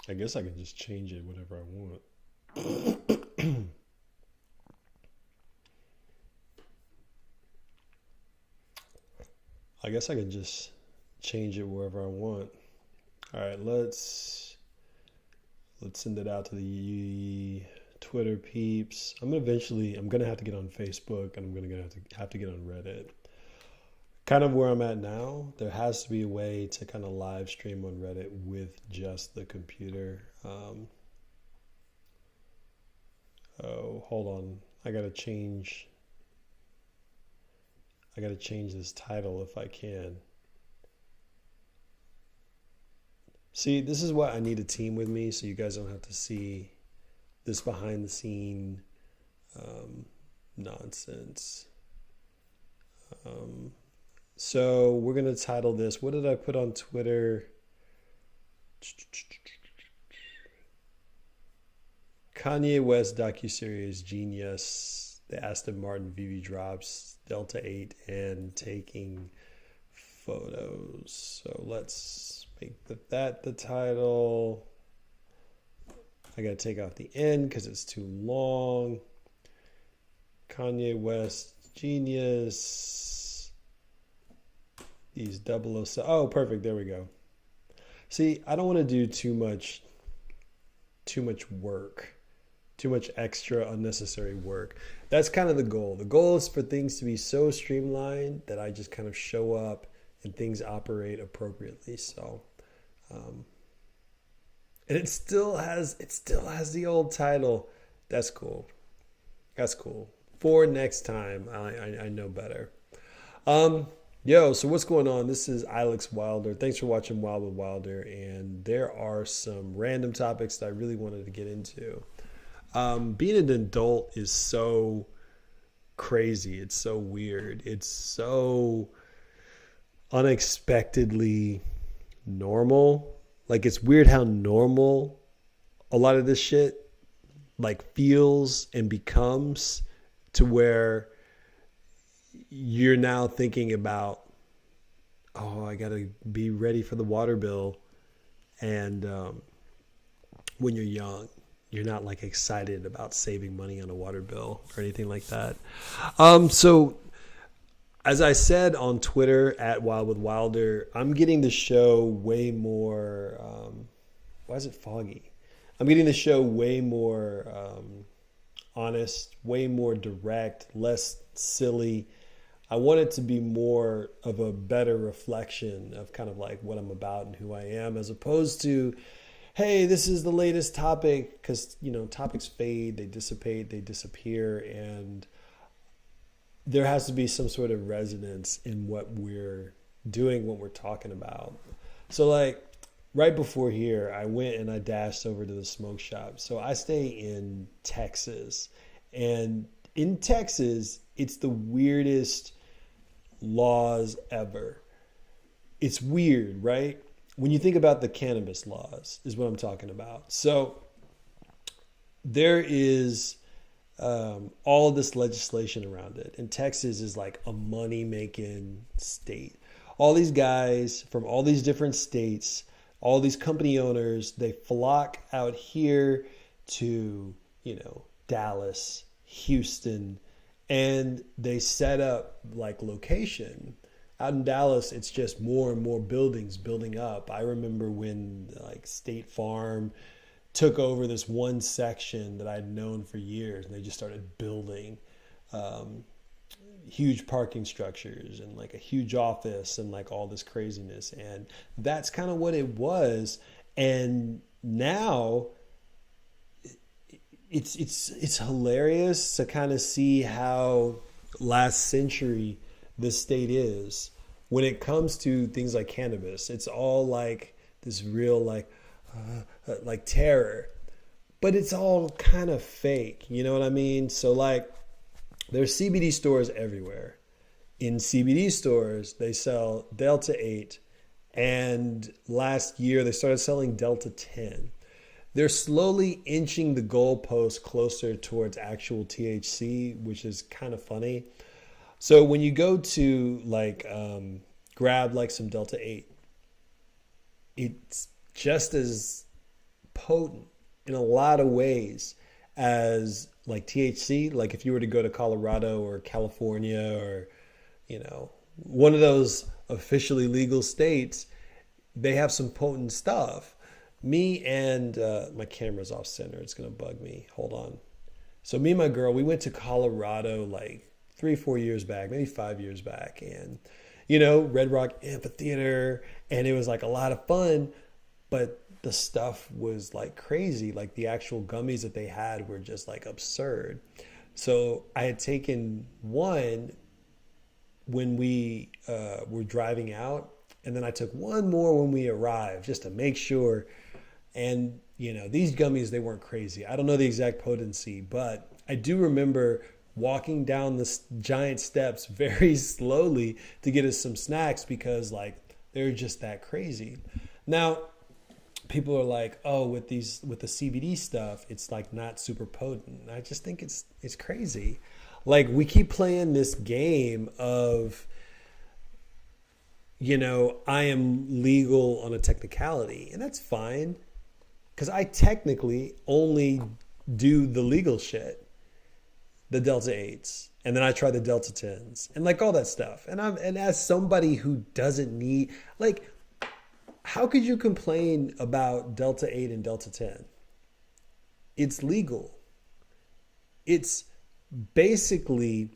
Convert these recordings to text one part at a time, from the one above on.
I guess I can just change it whenever I want. I guess I can just change it wherever I want. All right, let's send it out to the Twitter peeps. I'm gonna have to get on Facebook, and I'm gonna have to get on Reddit. Kind of where I'm at now, there has to be a way to kind of live stream on Reddit with just the computer. Oh, hold on. I gotta change this title if I can. See, this is why I need a team with me, so you guys don't have to see this behind the scene um, nonsense. Um, so we're gonna title this. What did I put on Twitter? Kanye West docuseries Jeen-yuhs, the Aston Martin Veve drops Delta 8 and taking photos. So let's make that the title. I gotta take out the end because it's too long. Kanye West Genius. These 007. Oh, perfect. There we go. See, I don't want to do too much work, too much extra unnecessary work. That's kind of the goal. The goal is for things to be so streamlined that I just kind of show up and things operate appropriately. So, and it still has the old title. That's cool. That's cool. For next time, I know better. Yo, so what's going on? This is Alex Wilder. Thanks for watching Wild with Wilder. And there are some random topics that I really wanted to get into. Being an adult is so crazy. It's so weird. It's so unexpectedly normal. Like, it's weird how normal a lot of this shit like feels and becomes, to where you're now thinking about, oh, I got to be ready for the water bill. And when you're young, you're not like excited about saving money on a water bill or anything like that. So as I said on Twitter at Wild with Wilder, I'm getting the show way more, why is it foggy? I'm getting the show way more honest, way more direct, less silly. I want it to be more of a better reflection of kind of like what I'm about and who I am, as opposed to, hey, this is the latest topic, because, topics fade, they dissipate, they disappear, and there has to be some sort of resonance in what we're doing, what we're talking about. So like right before here, I went and I dashed over to the smoke shop. So I stay in Texas, and in Texas, it's the weirdest laws ever. It's weird, right? When you think about the cannabis laws is what I'm talking about. So there is all of this legislation around it. And Texas is like a money-making state. All these guys from all these different states, all these company owners, they flock out here to, Dallas, Houston, and they set up like location. Out in Dallas, it's just more and more buildings building up. I remember when like State Farm took over this one section that I'd known for years, and they just started building huge parking structures and like a huge office and like all this craziness. And that's kind of what it was. And now it's hilarious to kind of see how last century this state is when it comes to things like cannabis. It's all like this real like terror, but it's all kind of fake. You know what I mean? So like there's CBD stores everywhere. In CBD stores, they sell Delta 8, and last year they started selling Delta 10. They're slowly inching the goalpost closer towards actual THC, which is kind of funny. So when you go to like grab like some Delta 8, it's just as potent in a lot of ways as like THC. Like if you were to go to Colorado or California or, one of those officially legal states, they have some potent stuff. Me and my camera's off center. It's going to bug me. Hold on. So me and my girl, we went to Colorado like 3-4 years back, maybe 5 years back. And, Red Rock Amphitheater. And it was like a lot of fun. But the stuff was like crazy. Like the actual gummies that they had were just like absurd. So I had taken one when we were driving out. And then I took one more when we arrived just to make sure. And, these gummies, they weren't crazy. I don't know the exact potency, but I do remember walking down the giant steps very slowly to get us some snacks because like they're just that crazy. Now, people are like, oh, with the CBD stuff, it's like not super potent. I just think it's crazy. Like we keep playing this game of, I am legal on a technicality, and that's fine because I technically only do the legal shit, the Delta 8s, and then I try the Delta 10s and like all that stuff. And as somebody who doesn't need, like, how could you complain about Delta 8 and Delta 10? It's legal. It's basically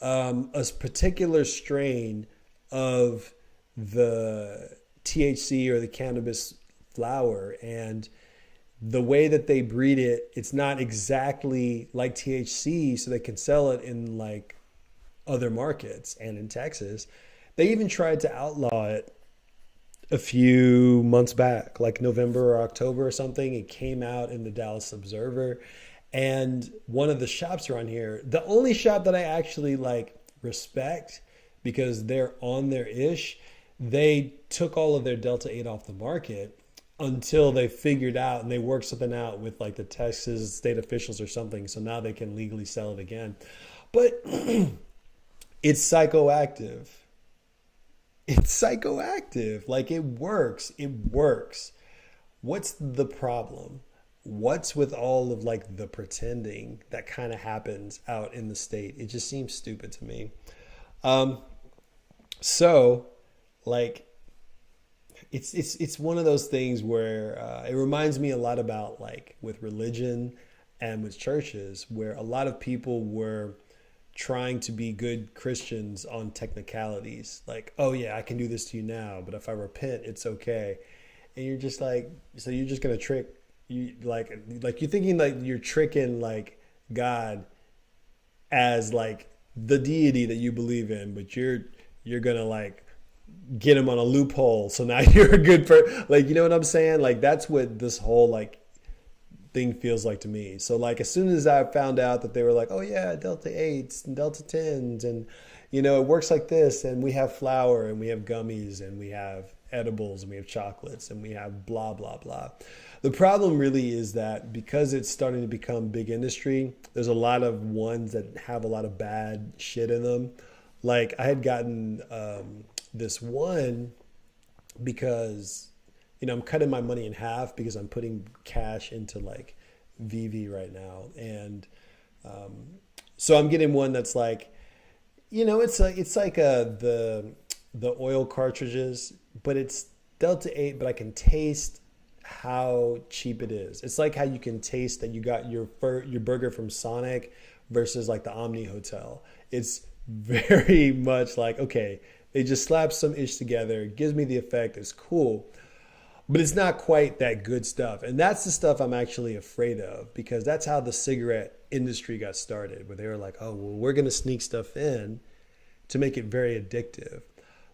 a particular strain of the THC or the cannabis flower, and the way that they breed it, it's not exactly like THC, so they can sell it in like other markets and in Texas. They even tried to outlaw it a few months back, like November or October or something. It came out in the Dallas Observer, and one of the shops around here, the only shop that I actually like respect because they're on their ish, they took all of their Delta 8 off the market until they figured out and they worked something out with like the Texas state officials or something. So now they can legally sell it again. But it's psychoactive. It's psychoactive. Like it works. It works. What's the problem? What's with all of like the pretending that kind of happens out in the state? It just seems stupid to me. So like it's one of those things where it reminds me a lot about like with religion and with churches, where a lot of people were trying to be good Christians on technicalities. Like, oh yeah, I can do this to you now, but if I repent, it's okay. And you're just like, so you're just gonna trick you, like you're thinking like you're tricking like God as like the deity that you believe in, but you're gonna like get him on a loophole, so now you're a good person. Like, you know what I'm saying? Like that's what this whole like thing feels like to me. So like as soon as I found out that they were like, oh yeah, Delta 8s and Delta 10s, and it works like this, and we have flour and we have gummies and we have edibles and we have chocolates and we have blah blah blah. The problem really is that because it's starting to become big industry, there's a lot of ones that have a lot of bad shit in them. Like I had gotten this one because I'm cutting my money in half because I'm putting cash into like Veve right now, and so I'm getting one that's like, it's like the oil cartridges, but it's Delta 8, but I can taste how cheap it is. It's like how you can taste that you got your burger from Sonic versus like the Omni Hotel. It's very much like, okay, they just slap some ish together. It gives me the effect. It's cool. But it's not quite that good stuff. And that's the stuff I'm actually afraid of, because that's how the cigarette industry got started, where they were like, oh, well, we're going to sneak stuff in to make it very addictive.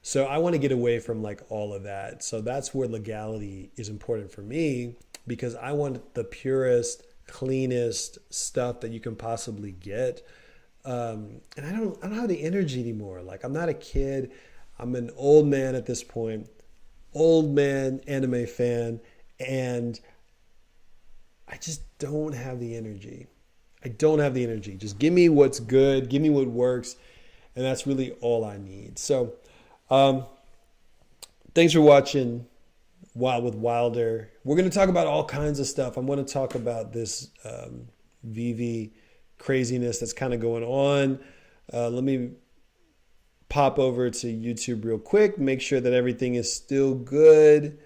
So I want to get away from like all of that. So that's where legality is important for me, because I want the purest, cleanest stuff that you can possibly get. And I don't have the energy anymore. Like I'm not a kid. I'm an old man at this point, old man anime fan, and I just don't have the energy. I don't have the energy. Just give me what's good, give me what works, and that's really all I need. So thanks for watching Wild with Wilder. We're going to talk about all kinds of stuff. I'm going to talk about this Veve craziness that's kind of going on. Let me pop over to YouTube real quick, make sure that everything is still good.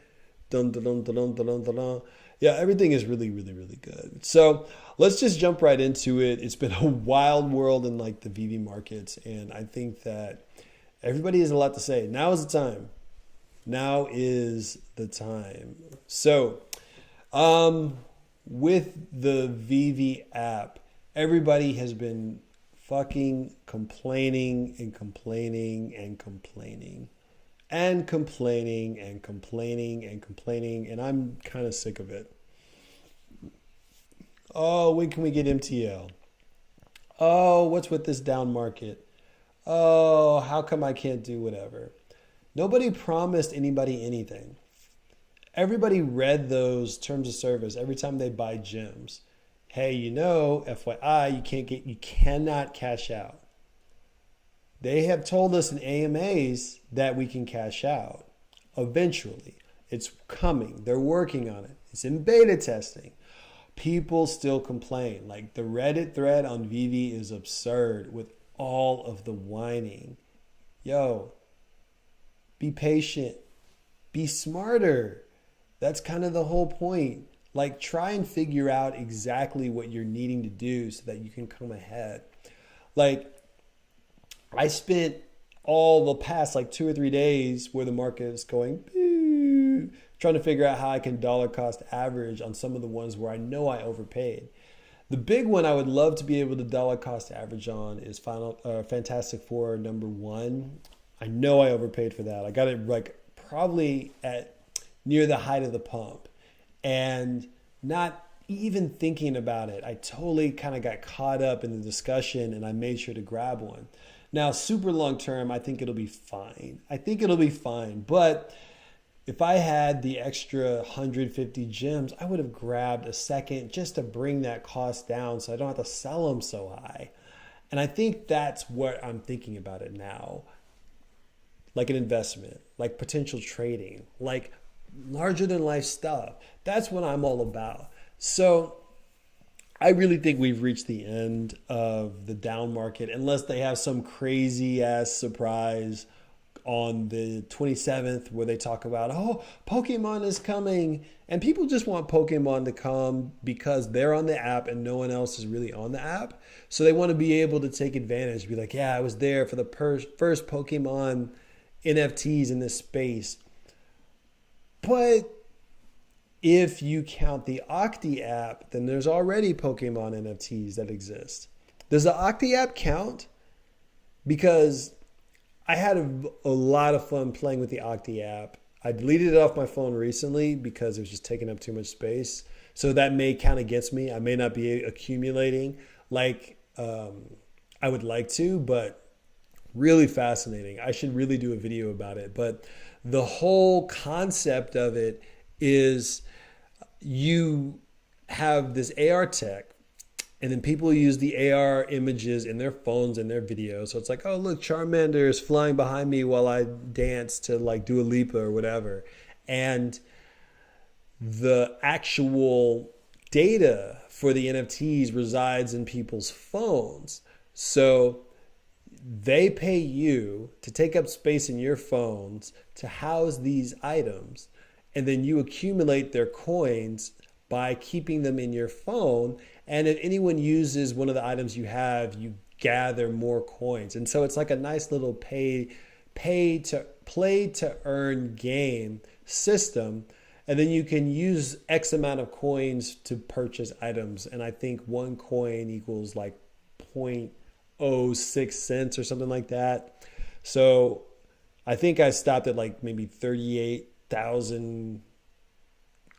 Dun, dun, dun, dun, dun, dun, dun, dun. Yeah, everything is really, really, really good. So let's just jump right into it. It's been a wild world in like the Veve markets, and I think that everybody has a lot to say. Now is the time. Now is the time. So, with the Veve app, everybody has been fucking complaining and complaining and complaining and complaining and complaining and complaining, and I'm kind of sick of it. Oh, when can we get MTL? Oh, what's with this down market? Oh, how come I can't do whatever? Nobody promised anybody anything. Everybody read those terms of service every time they buy gems. Hey, FYI, you cannot cash out. They have told us in AMAs that we can cash out eventually. It's coming. They're working on it. It's in beta testing. People still complain. Like the Reddit thread on Veve is absurd with all of the whining. Yo, be patient. Be smarter. That's kind of the whole point. Like, try and figure out exactly what you're needing to do so that you can come ahead. Like, I spent all the past like 2 or 3 days where the market is going, boo, trying to figure out how I can dollar cost average on some of the ones where I know I overpaid. The big one I would love to be able to dollar cost average on is Fantastic Four #1. I know I overpaid for that. I got it like probably at near the height of the pump. And not even thinking about it, I totally kind of got caught up in the discussion and I made sure to grab one. Now, super long term, I think it'll be fine. But if I had the extra 150 gems, I would have grabbed a second just to bring that cost down so I don't have to sell them so high. And I think that's what I'm thinking about it now. Like an investment, like potential trading, like larger than life stuff. That's what I'm all about. So I really think we've reached the end of the down market unless they have some crazy ass surprise on the 27th where they talk about, oh, Pokemon is coming. And people just want Pokemon to come because they're on the app and no one else is really on the app. So they want to be able to take advantage, be like, yeah, I was there for the first Pokemon NFTs in this space. But if you count the Octi app, then there's already Pokemon NFTs that exist. Does the Octi app count? Because I had a lot of fun playing with the Octi app. I deleted it off my phone recently because it was just taking up too much space. So that may count against me. I may not be accumulating like I would like to, but really fascinating. I should really do a video about it. But the whole concept of it is you have this AR tech, and then people use the AR images in their phones and their videos. So it's like, oh, look, Charmander is flying behind me while I dance to like Dua Lipa or whatever. And the actual data for the NFTs resides in people's phones. So they pay you to take up space in your phones to house these items, and then you accumulate their coins by keeping them in your phone. And if anyone uses one of the items you have, you gather more coins. And so it's like a nice little play to earn game system. And then you can use X amount of coins to purchase items. And I think 1 coin equals like 0.06 cents or something like that. So I think I stopped at like maybe 38,000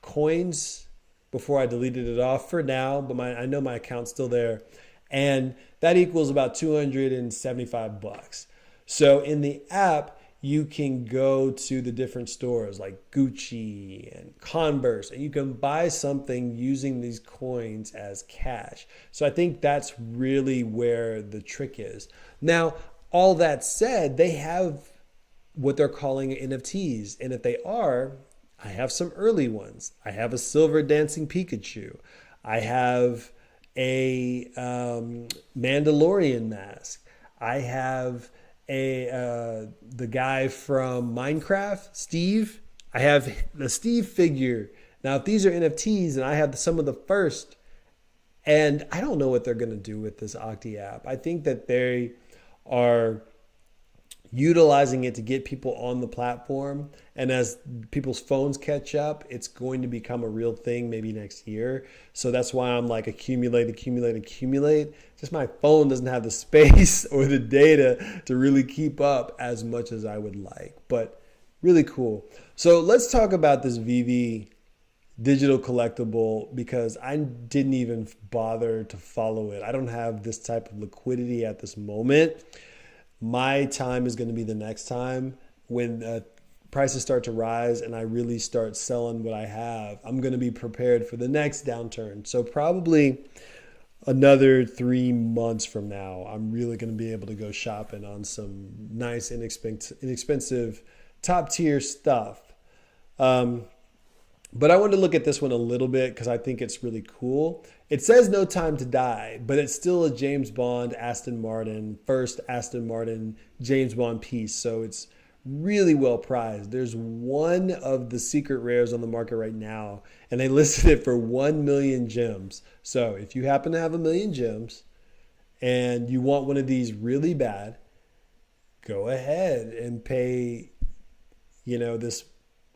coins before I deleted it off for now, but I know my account's still there. And that equals about $275. So in the app, you can go to the different stores like Gucci and Converse, and you can buy something using these coins as cash. So I think that's really where the trick is. Now, all that said, they have what they're calling NFTs. And if they are, I have some early ones. I have a silver dancing Pikachu. I have a Mandalorian mask. I have a the guy from Minecraft, Steve. I have the Steve figure. Now, if these are NFTs and I have some of the first, and I don't know what they're going to do with this Octi app. I think that they are utilizing it to get people on the platform. And as people's phones catch up, it's going to become a real thing maybe next year. So that's why I'm like accumulate. Just my phone doesn't have the space or the data to really keep up as much as I would like. But really cool. So let's talk about this Veve digital collectible, because I didn't even bother to follow it. I don't have this type of liquidity at this moment. My time is going to be the next time when prices start to rise and I really start selling what I have. I'm going to be prepared for the next downturn. So probably another 3 months from now, I'm really going to be able to go shopping on some nice, inexpensive top tier stuff. But I wanted to look at this one a little bit because I think it's really cool. It says No Time to Die, but it's still a James Bond Aston Martin, first Aston Martin James Bond piece. So it's really well prized. There's one of the secret rares on the market right now, and they listed it for 1 million gems. So if you happen to have 1 million gems and you want one of these really bad, go ahead and pay, this,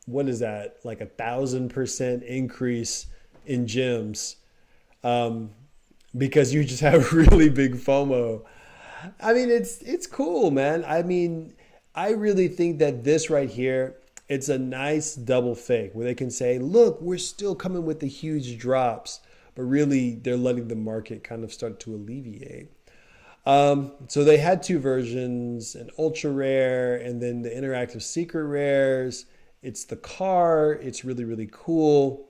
what is that, like 1,000% increase in gems, because you just have really big FOMO. I mean, it's cool, man. I mean, I really think that this right here, it's a nice double fake where they can say, look, we're still coming with the huge drops, but really they're letting the market kind of start to alleviate. So they had two versions, an ultra rare and then the interactive secret rares. It's the car. It's really, really cool.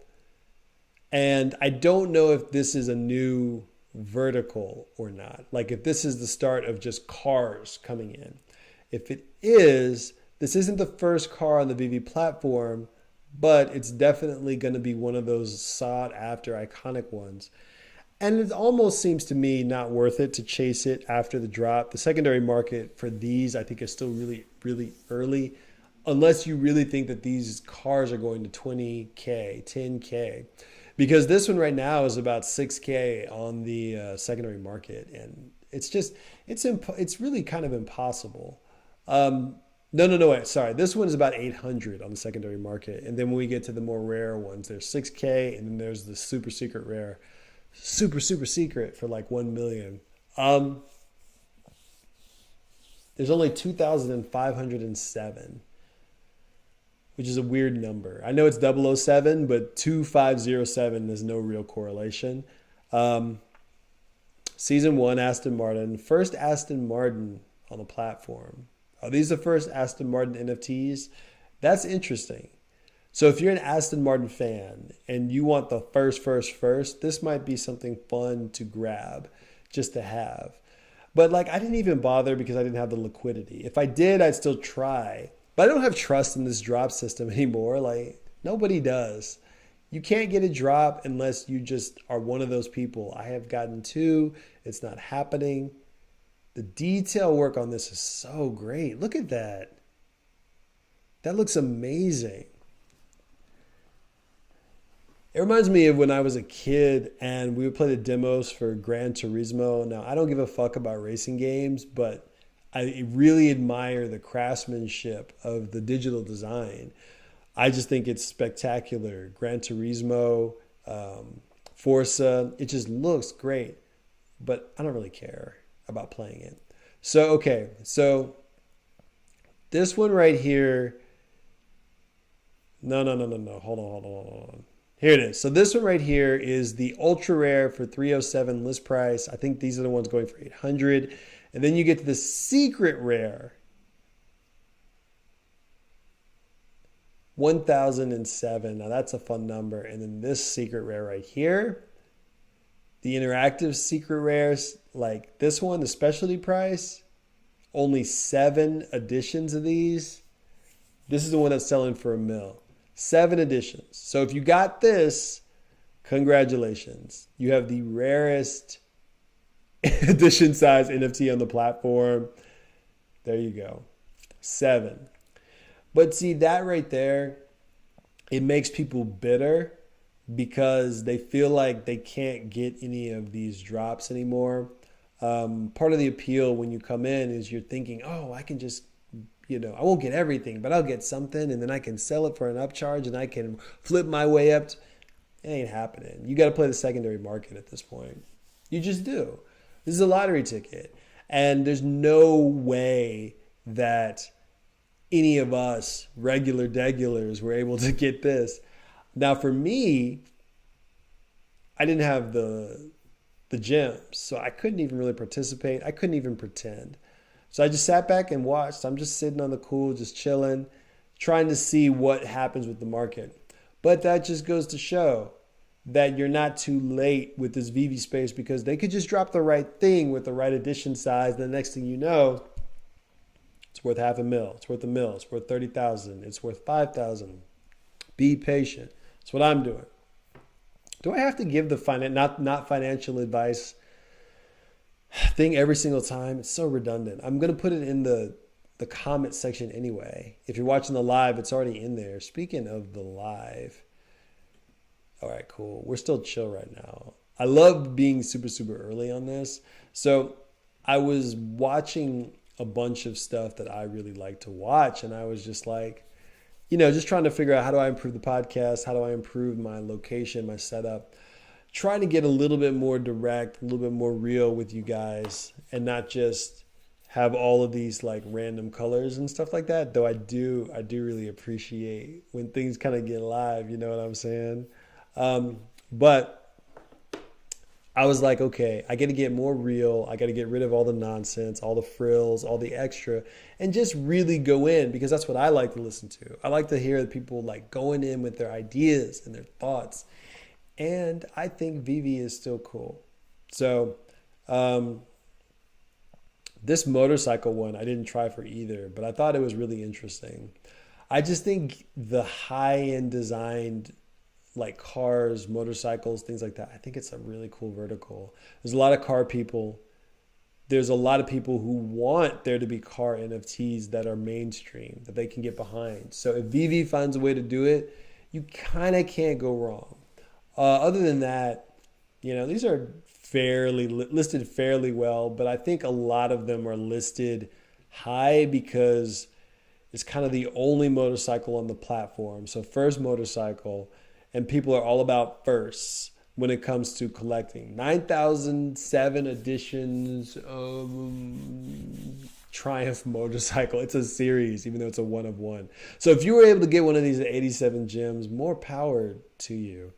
And I don't know if this is a new vertical or not. Like if this is the start of just cars coming in. If it is, this isn't the first car on the Veve platform, but it's definitely going to be one of those sought after iconic ones. And it almost seems to me not worth it to chase it after the drop. The secondary market for these, I think, is still really, really early, unless you really think that these cars are going to 20K, 10K. Because this one right now is about 6K on the secondary market. And it's just, it's really kind of impossible. Wait, sorry. This one is about 800 on the secondary market. And then when we get to the more rare ones, there's 6K, and then there's the super secret rare. Super, super secret for like 1 million. There's only 2,507, which is a weird number. I know it's 007, but 2507, there's no real correlation. Season 1, Aston Martin. First Aston Martin on the platform. Are these the first Aston Martin NFTs? That's interesting. So if you're an Aston Martin fan and you want the first, this might be something fun to grab just to have. But like, I didn't even bother because I didn't have the liquidity. If I did, I'd still try. But I don't have trust in this drop system anymore. Like, nobody does. You can't get a drop unless you just are one of those people. I have gotten two. It's not happening. The detail work on this is so great. Look at that. That looks amazing. It reminds me of when I was a kid and we would play the demos for Gran Turismo. Now, I don't give a fuck about racing games, but I really admire the craftsmanship of the digital design. I just think it's spectacular. Gran Turismo, Forza, it just looks great, but I don't really care about playing it. So, okay, so this one right here. No. Hold on. Here it is. So this one right here is the ultra rare for 307 list price. I think these are the ones going for 800. And then you get to the secret rare, 1007. Now that's a fun number. And then this secret rare right here, the interactive secret rares, like this one, the specialty price, only 7 editions of these. This is the one that's selling for $1 million. 7 editions. So if you got this, congratulations. You have the rarest edition size NFT on the platform. There you go. 7. But see, that right there, it makes people bitter because they feel like they can't get any of these drops anymore. Part of the appeal when you come in is you're thinking, oh, I can just, I won't get everything, but I'll get something, and then I can sell it for an upcharge, and I can flip my way up. It ain't happening. You got to play the secondary market at this point. You just do. This is a lottery ticket, and there's no way that any of us regular degulars were able to get this. Now, for me, I didn't have the gems, so I couldn't even really participate. I couldn't even pretend. So I just sat back and watched. I'm just sitting on the cool, just chilling, trying to see what happens with the market. But that just goes to show that you're not too late with this Veve space, because they could just drop the right thing with the right edition size. And the next thing you know, it's worth $500,000. It's worth $1 million. It's worth 30,000. It's worth 5,000. Be patient. That's what I'm doing. Do I have to give the not financial advice thing every single time? It's so redundant. I'm going to put it in the comment section anyway. If you're watching the live, it's already in there. Speaking of the live. All right, cool. We're still chill right now. I love being super, super early on this. So I was watching a bunch of stuff that I really like to watch. And I was just like, just trying to figure out, how do I improve the podcast? How do I improve my location, my setup? Trying to get a little bit more direct, a little bit more real with you guys, and not just have all of these like random colors and stuff like that. Though I do really appreciate when things kind of get live, you know what I'm saying? But I was like, okay, I got to get more real. I got to get rid of all the nonsense, all the frills, all the extra, and just really go in, because that's what I like to listen to. I like to hear people like going in with their ideas and their thoughts. And I think Veve is still cool. So this motorcycle one, I didn't try for either, but I thought it was really interesting. I just think the high-end designed like cars, motorcycles, things like that, I think it's a really cool vertical. There's a lot of car people. There's a lot of people who want there to be car NFTs that are mainstream, that they can get behind. So if Veve finds a way to do it, you kind of can't go wrong. Other than that, these are listed fairly well, but I think a lot of them are listed high because it's kind of the only motorcycle on the platform. So first motorcycle, and people are all about firsts when it comes to collecting. 9,007 editions of Triumph motorcycle. It's a series, even though it's a one of one. So if you were able to get one of these at 87 gems, more power to you.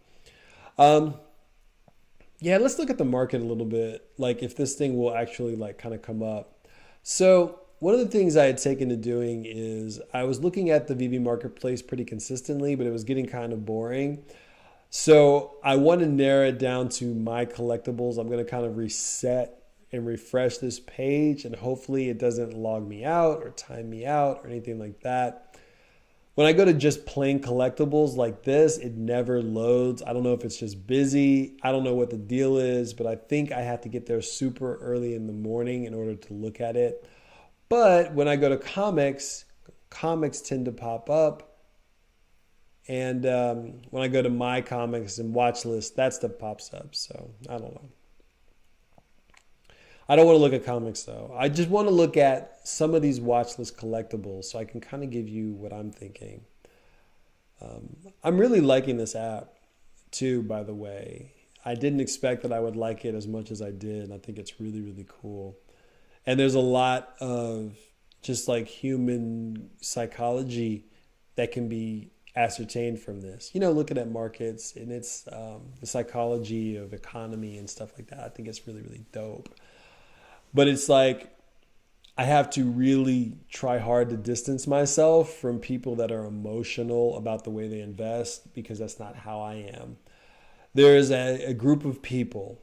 Yeah, let's look at the market a little bit. Like if this thing will actually like kind of come up. So one of the things I had taken to doing is I was looking at the Veve marketplace pretty consistently, but it was getting kind of boring. So I want to narrow it down to my collectibles. I'm going to kind of reset and refresh this page, and hopefully it doesn't log me out or time me out or anything like that. When I go to just plain collectibles like this, it never loads. I don't know if it's just busy. I don't know what the deal is, but I think I have to get there super early in the morning in order to look at it. But when I go to comics tend to pop up. And when I go to my comics and watch list, that stuff pops up. So I don't know. I don't want to look at comics though. I just want to look at some of these watch list collectibles so I can kind of give you what I'm thinking. I'm really liking this app too, by the way. I didn't expect that I would like it as much as I did. I think it's really, really cool. And there's a lot of just like human psychology that can be ascertained from this. Looking at markets and it's the psychology of economy and stuff like that. I think it's really, really dope. But it's like I have to really try hard to distance myself from people that are emotional about the way they invest, because that's not how I am. There's a group of people.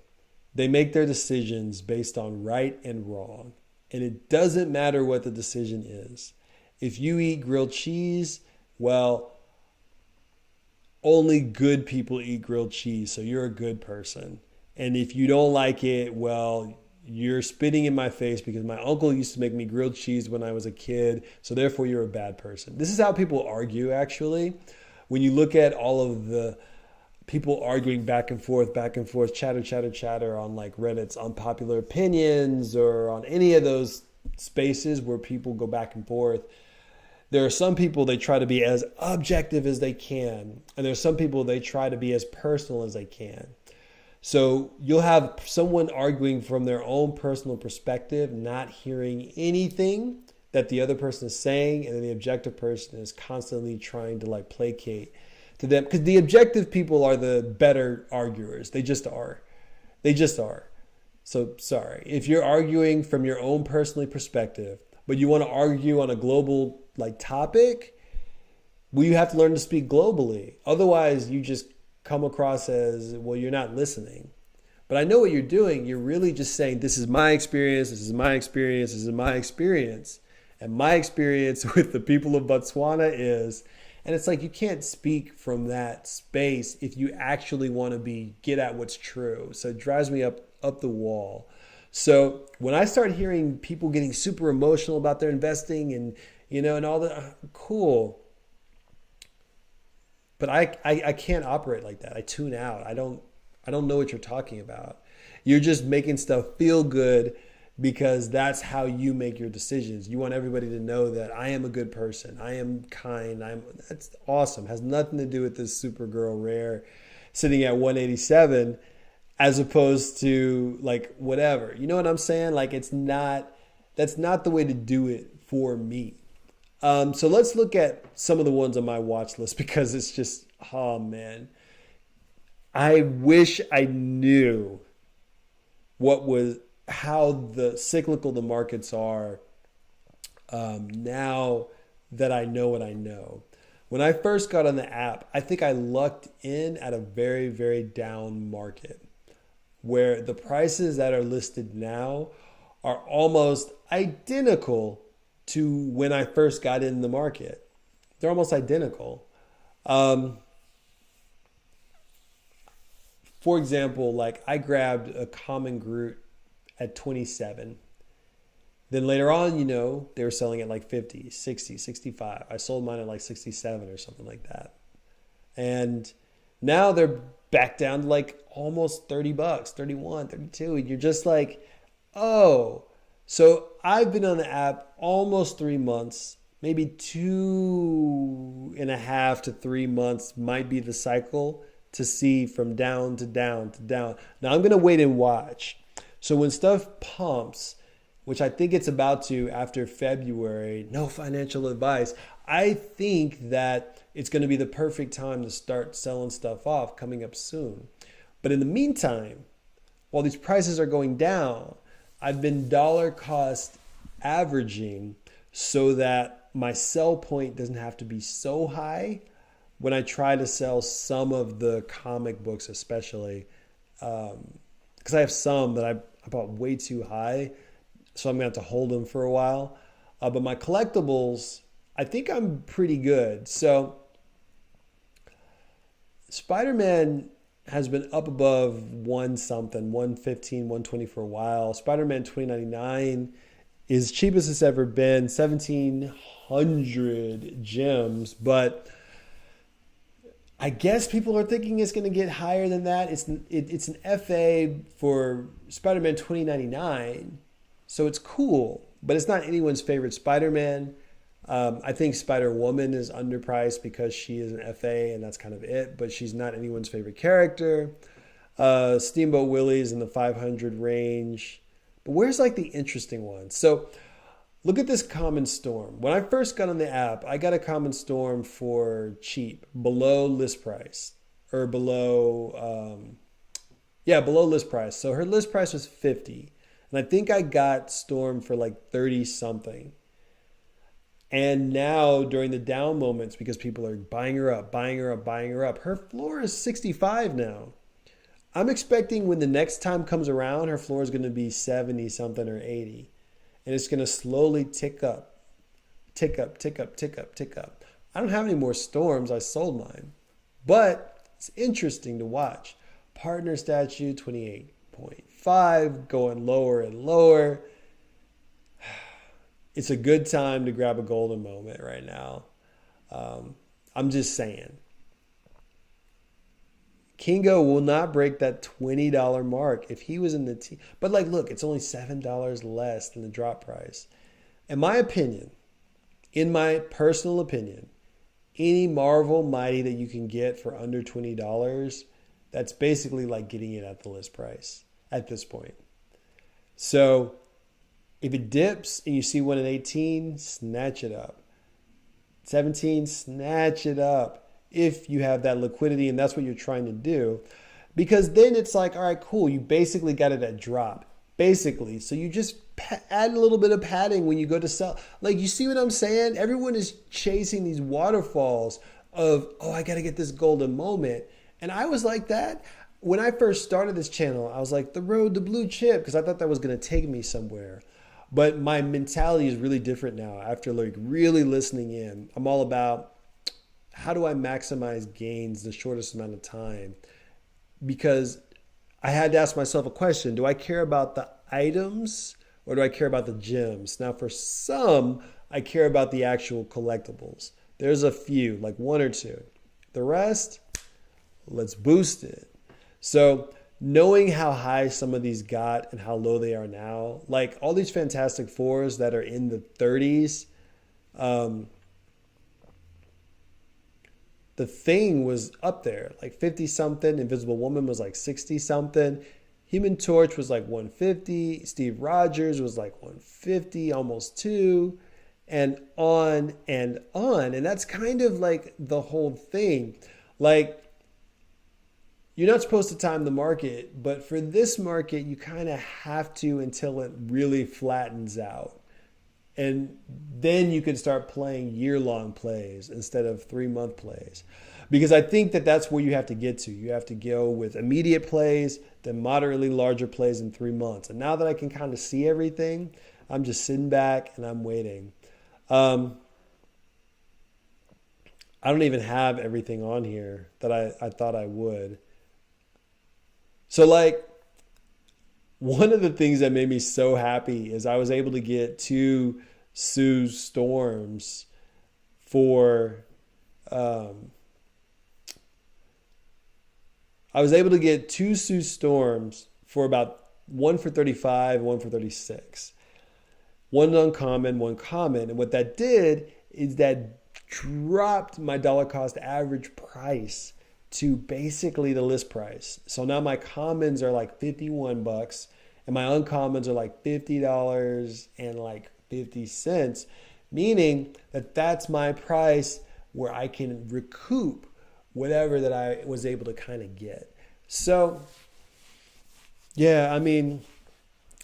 They make their decisions based on right and wrong. And it doesn't matter what the decision is. If you eat grilled cheese, well, only good people eat grilled cheese, so you're a good person. And if you don't like it, well, you're spitting in my face because my uncle used to make me grilled cheese when I was a kid, so therefore you're a bad person. This is how people argue, actually. When you look at all of the people arguing back and forth, chatter, chatter, chatter on like Reddit's unpopular opinions or on any of those spaces where people go back and forth, there are some people they try to be as objective as they can, and there's some people they try to be as personal as they can. So you'll have someone arguing from their own personal perspective, not hearing anything that the other person is saying, and then the objective person is constantly trying to like placate to them, because the objective people are the better arguers. They just are. They just are. So sorry if you're arguing from your own personal perspective, but you want to argue on a global like topic. Well, you have to learn to speak globally. Otherwise, you just come across as, well, you're not listening. But I know what you're doing. You're really just saying, this is my experience, this is my experience, this is my experience. And my experience with the people of Botswana is, and it's like you can't speak from that space if you actually want to get at what's true. So it drives me up the wall. So when I start hearing people getting super emotional about their investing and, and all that, cool. But I can't operate like that. I tune out. I don't know what you're talking about. You're just making stuff feel good because that's how you make your decisions. You want everybody to know that I am a good person. I am kind. That's awesome. Has nothing to do with this Supergirl rare sitting at 187 as opposed to like whatever. You know what I'm saying? Like that's not the way to do it for me. So let's look at some of the ones on my watch list because it's just, oh man. I wish I knew how the cyclical the markets are now that I know what I know. When I first got on the app, I think I lucked in at a very, very down market where the prices that are listed now are almost identical to when I first got in the market. They're almost identical. For example, like I grabbed a common Groot at 27. Then later on, they were selling at like 50, 60, 65. I sold mine at like 67 or something like that. And now they're back down to like almost $30, 31, 32. And you're just like, oh. So I've been on the app almost 3 months, maybe 2.5 to 3 months might be the cycle to see from down to down to down. Now I'm going to wait and watch. So when stuff pumps, which I think it's about to after February, no financial advice, I think that it's going to be the perfect time to start selling stuff off coming up soon. But in the meantime, while these prices are going down, I've been dollar cost averaging so that my sell point doesn't have to be so high when I try to sell some of the comic books, especially because I have some that I bought way too high, so I'm going to have to hold them for a while. But my collectibles, I think I'm pretty good. So Spider-Man has been up above 115, 120 for a while. Spider-Man 2099 is cheapest it's ever been, 1,700 gems. But I guess people are thinking it's going to get higher than that. It's an FA for Spider-Man 2099, so it's cool. But it's not anyone's favorite Spider-Man. I think Spider-Woman is underpriced because she is an FA and that's kind of it. But she's not anyone's favorite character. Steamboat Willie's in the 500 range. But where's like the interesting ones? So look at this Common Storm. When I first got on the app, I got a Common Storm for cheap, below list price. Or below list price. So her list price was 50. And I think I got Storm for like 30 something. And now during the down moments, because people are buying her up, her floor is 65 now. I'm expecting when the next time comes around, her floor is going to be 70 something or 80. And it's going to slowly tick up. I don't have any more Storms. I sold mine. But it's interesting to watch. Partner statue 28.5 going lower and lower. It's a good time to grab a golden moment right now. I'm just saying. Kingo will not break that $20 mark if he was in the team. But like, look, it's only $7 less than the drop price. In my opinion, in my personal opinion, any Marvel Mighty that you can get for under $20, that's basically like getting it at the list price at this point. So if it dips and you see one at 18, snatch it up. 17, snatch it up if you have that liquidity and that's what you're trying to do. Because then it's like, all right, cool. You basically got it at drop. Basically. So you just add a little bit of padding when you go to sell. Like, you see what I'm saying? Everyone is chasing these waterfalls of, oh, I got to get this golden moment. And I was like that. When I first started this channel, I was like, the road to blue chip, because I thought that was going to take me somewhere. But my mentality is really different now after like really listening in. I'm all about how do I maximize gains the shortest amount of time? Because I had to ask myself a question. Do I care about the items or do I care about the gems? Now, for some, I care about the actual collectibles. There's a few, like one or two. The rest, let's boost it. So knowing how high some of these got and how low they are now, like all these Fantastic Fours that are in the 30s, the Thing was up there, like 50 something. Invisible Woman was like 60 something. Human Torch was like 150. Steve Rogers was like 150, almost 2, and on and on. And that's kind of like the whole thing. Like, you're not supposed to time the market, but for this market, you kind of have to until it really flattens out. And then you can start playing year-long plays instead of 3-month plays. Because I think that that's where you have to get to. You have to go with immediate plays, then moderately larger plays in 3 months. And now that I can kind of see everything, I'm just sitting back and I'm waiting. I don't even have everything on here that I thought I would. So like, one of the things that made me so happy is I was able to get 2 Sue Storms for, I was able to get 2 Sue Storms for about one for 35, one for 36. One uncommon, one common. And what that did is that dropped my dollar cost average price to basically the list price. So now my commons are like $51 and my uncommons are like $50 and like 50 cents, meaning that that's my price where I can recoup whatever that I was able to kind of get. So yeah, I mean,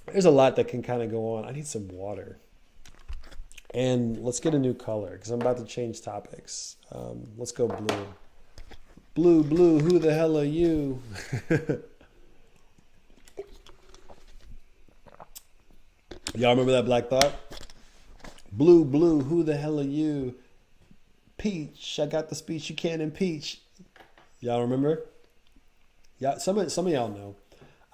there's a lot that can kind of go on. I need some water. And let's get a new color because I'm about to change topics. Let's go blue. Blue, blue, who the hell are you? Y'all remember that Black Thought? Blue, blue, who the hell are you? Peach, I got the speech you can't impeach. Y'all remember? Yeah, some of y'all know.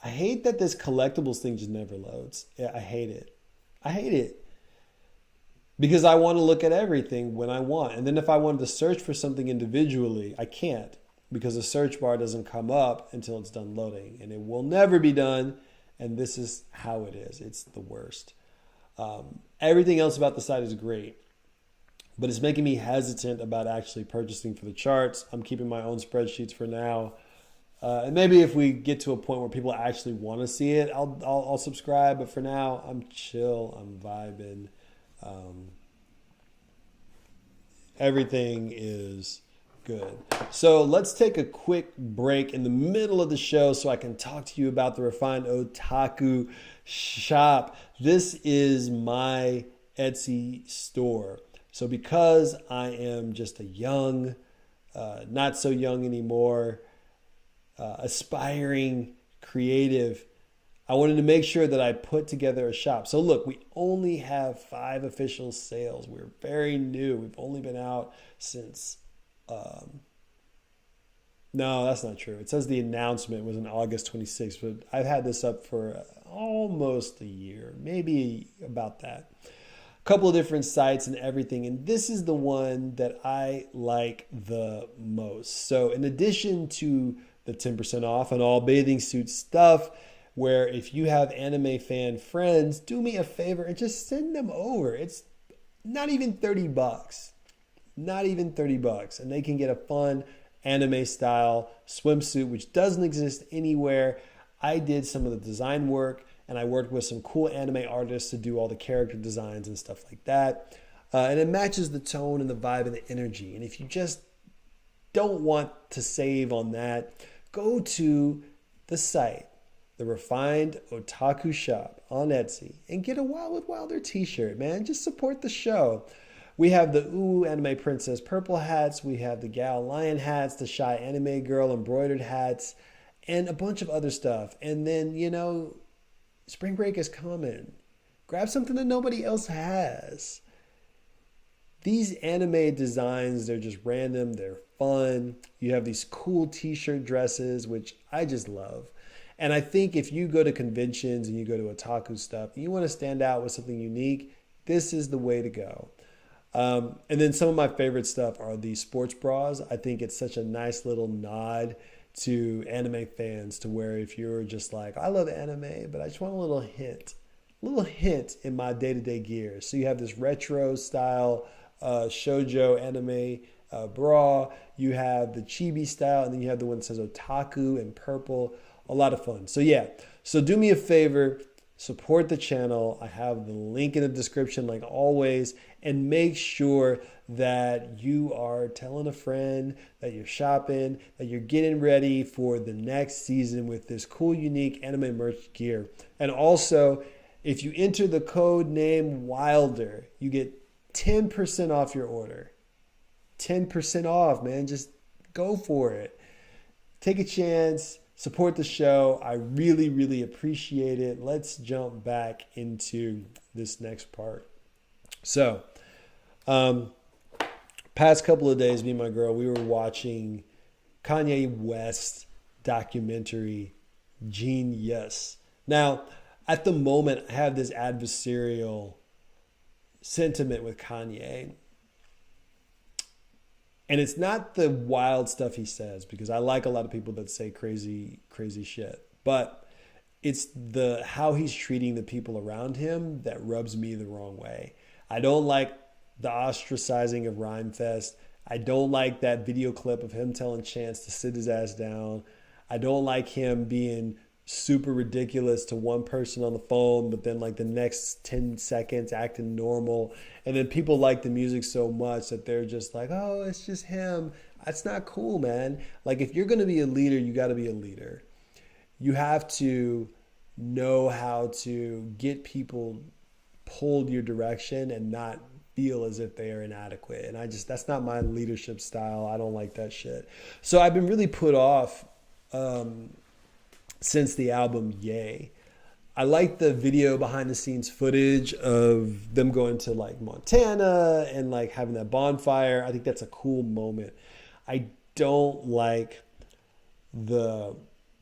I hate that this collectibles thing just never loads. Yeah, I hate it. I hate it. Because I want to look at everything when I want. And then if I wanted to search for something individually, I can't. Because the search bar doesn't come up until it's done loading. And it will never be done. And this is how it is. It's the worst. Everything else about the site is great. But it's making me hesitant about actually purchasing for the charts. I'm keeping my own spreadsheets for now. And maybe if we get to a point where people actually want to see it, I'll subscribe. But for now, I'm chill. I'm vibing. Everything is good. So let's take a quick break in the middle of the show so I can talk to you about the Refined Otaku shop. This is my Etsy store. So because I am just a young, not so young anymore, aspiring creative, I wanted to make sure that I put together a shop. So look, we only have 5 official sales. We're very new. We've only been out since No, that's not true. It says the announcement was on August 26th, but I've had this up for almost a year, maybe about that. A couple of different sites and everything, and this is the one that I like the most. So, in addition to the 10% off on all bathing suit stuff, where if you have anime fan friends, do me a favor and just send them over. It's not even 30 bucks. Not even 30 bucks. And they can get a fun anime style swimsuit, which doesn't exist anywhere. I did some of the design work and I worked with some cool anime artists to do all the character designs and stuff like that. And it matches the tone and the vibe and the energy. And if you just don't want to save on that, go to the site, the Refined Otaku Shop on Etsy, and get a Wild with Wilder t-shirt, man. Just support the show. We have the Ooh Anime Princess purple hats. We have the Gal Lion hats, the Shy Anime Girl embroidered hats, and a bunch of other stuff. And then, spring break is coming. Grab something that nobody else has. These anime designs, they're just random. They're fun. You have these cool t-shirt dresses, which I just love. And I think if you go to conventions and you go to otaku stuff, and you want to stand out with something unique, this is the way to go. And then some of my favorite stuff are the sports bras. I think it's such a nice little nod to anime fans, to where if you're just like, I love anime, but I just want a little hint in my day-to-day gear. So you have this retro style shoujo anime bra. You have the chibi style, and then you have the one that says otaku in purple. A lot of fun. So yeah, so do me a favor, support the channel. I have the link in the description like always, and make sure that you are telling a friend, that you're shopping, that you're getting ready for the next season with this cool, unique anime merch gear. And also, if you enter the code name Wilder, you get 10% off your order. 10% off, man. Just go for it. Take a chance. Support the show. I really, really appreciate it. Let's jump back into this next part. So, past couple of days, me and my girl, we were watching Kanye West documentary, Jeen-yuhs. Now, at the moment, I have this adversarial sentiment with Kanye. And it's not the wild stuff he says, because I like a lot of people that say crazy, crazy shit. But it's the how he's treating the people around him that rubs me the wrong way. I don't like the ostracizing of Rhymefest. I don't like that video clip of him telling Chance to sit his ass down. I don't like him being super ridiculous to one person on the phone, but then like the next 10 seconds acting normal. And then people like the music so much that they're just like, oh, it's just him. That's not cool, man. Like, if you're going to be a leader, you got to be a leader. You have to know how to get people pulled your direction and not feel as if they are inadequate. And that's not my leadership style. I don't like that shit. So I've been really put off since the album Yay. I like the video behind the scenes footage of them going to like Montana and like having that bonfire. I think that's a cool moment. I don't like the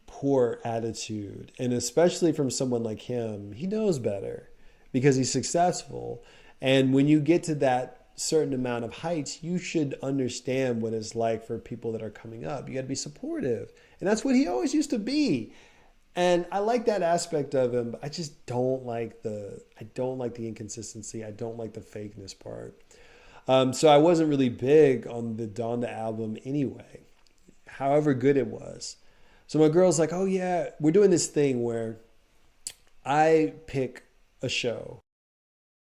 poor attitude, and especially from someone like him. He knows better because he's successful. And when you get to that certain amount of heights, you should understand what it's like for people that are coming up. You got to be supportive. And that's what he always used to be. And I like that aspect of him, but I just don't like the inconsistency. I don't like the fakeness part. So I wasn't really big on the Donda album anyway, however good it was. So my girl's like, oh yeah, we're doing this thing where I pick a show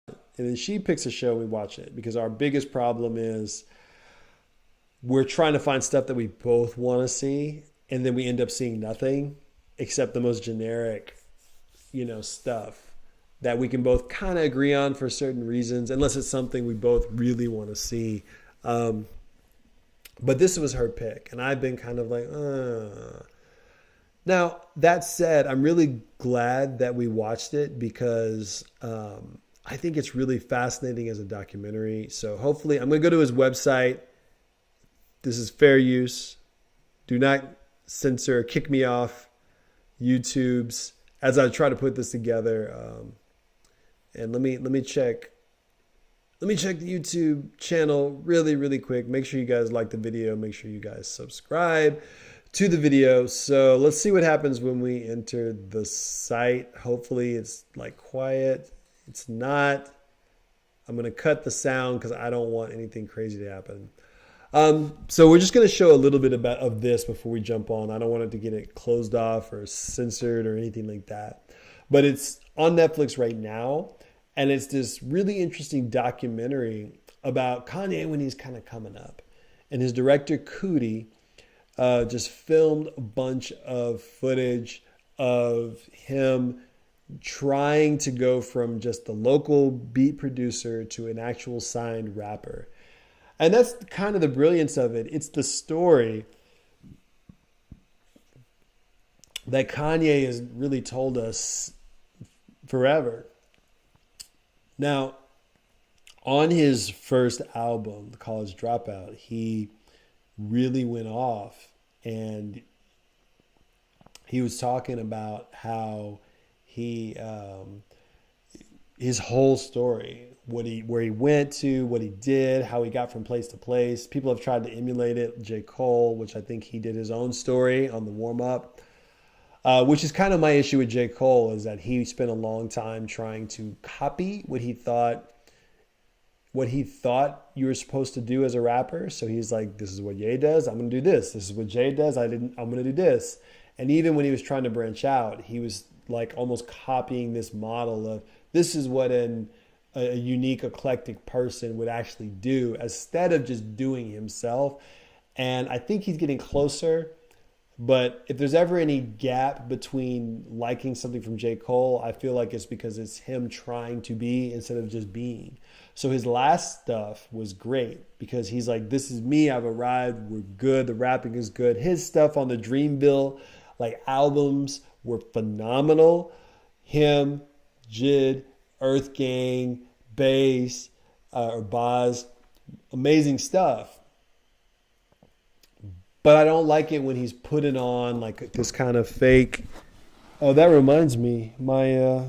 and then she picks a show and we watch it, because our biggest problem is we're trying to find stuff that we both want to see, and then we end up seeing nothing except the most generic, stuff that we can both kind of agree on for certain reasons, unless it's something we both really want to see. But this was her pick, and I've been kind of like, Now, that said, I'm really glad that we watched it, because I think it's really fascinating as a documentary. So hopefully, I'm going to go to his website. This is fair use. Do not censor, kick me off YouTube's as I try to put this together. And let me check. Let me check the YouTube channel really quick. Make sure you guys like the video. Make sure you guys subscribe to the video. So let's see what happens when we enter the site. Hopefully it's like quiet. It's not. I'm going to cut the sound because I don't want anything crazy to happen. So we're just going to show a little bit of this before we jump on. I don't want it to get it closed off or censored or anything like that. But it's on Netflix right now. And it's this really interesting documentary about Kanye when he's kind of coming up. And his director, Cootie, just filmed a bunch of footage of him trying to go from just the local beat producer to an actual signed rapper. And that's kind of the brilliance of it. It's the story that Kanye has really told us forever. Now, on his first album, The College Dropout, he really went off and he was talking about how he, his whole story, where he went to, what he did, how he got from place to place. People have tried to emulate it. J. Cole, which I think he did his own story on the warm up, which is kind of my issue with J. Cole, is that he spent a long time trying to copy what he thought you were supposed to do as a rapper. So he's like, this is what Ye does, I'm going to do this. This is what Jay does, I'm going to do this. And even when he was trying to branch out, he was like almost copying this model of this is what a unique, eclectic person would actually do instead of just doing himself. And I think he's getting closer. But if there's ever any gap between liking something from J. Cole, I feel like it's because it's him trying to be instead of just being. So his last stuff was great because he's like, this is me, I've arrived, we're good, the rapping is good. His stuff on the Dreamville like albums were phenomenal. Him, Jid, Earth Gang, Bass, or Boz, amazing stuff. But I don't like it when he's putting on like this kind of fake. Oh, that reminds me, my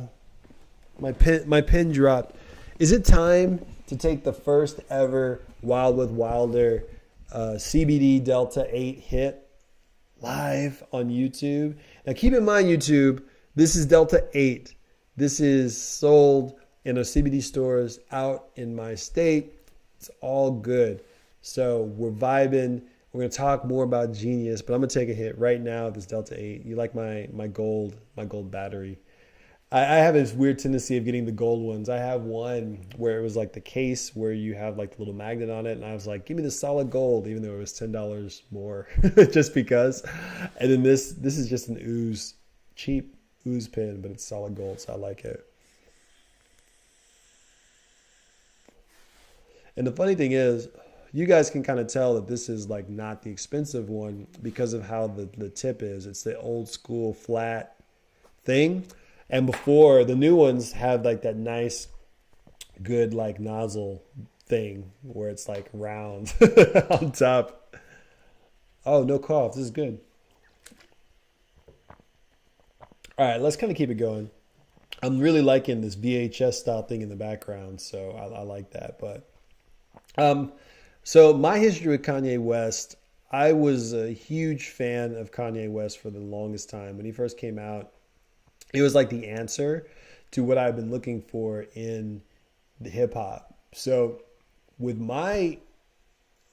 pen dropped. Is it time to take the first ever Wild with Wilder CBD Delta 8 hit live on YouTube? Now keep in mind, YouTube, this is Delta 8. This is sold in a CBD stores out in my state. It's all good. So we're vibing. We're going to talk more about Jeen-yuhs, but I'm going to take a hit right now. This Delta 8. You like my gold battery. I have this weird tendency of getting the gold ones. I have one where it was like the case where you have like the little magnet on it. And I was like, give me the solid gold, even though it was $10 more just because. And then this is just an ooze, cheap ooze pin, but it's solid gold. So I like it. And the funny thing is, you guys can kind of tell that this is like not the expensive one because of how the tip is. It's the old school flat thing. And before, the new ones have like that nice, good like nozzle thing where it's like round on top. Oh, no cough. This is good. All right, let's kind of keep it going. I'm really liking this VHS style thing in the background, so I like that. But so my history with Kanye West, I was a huge fan of Kanye West for the longest time. When he first came out, it was like the answer to what I've been looking for in the hip hop. So with my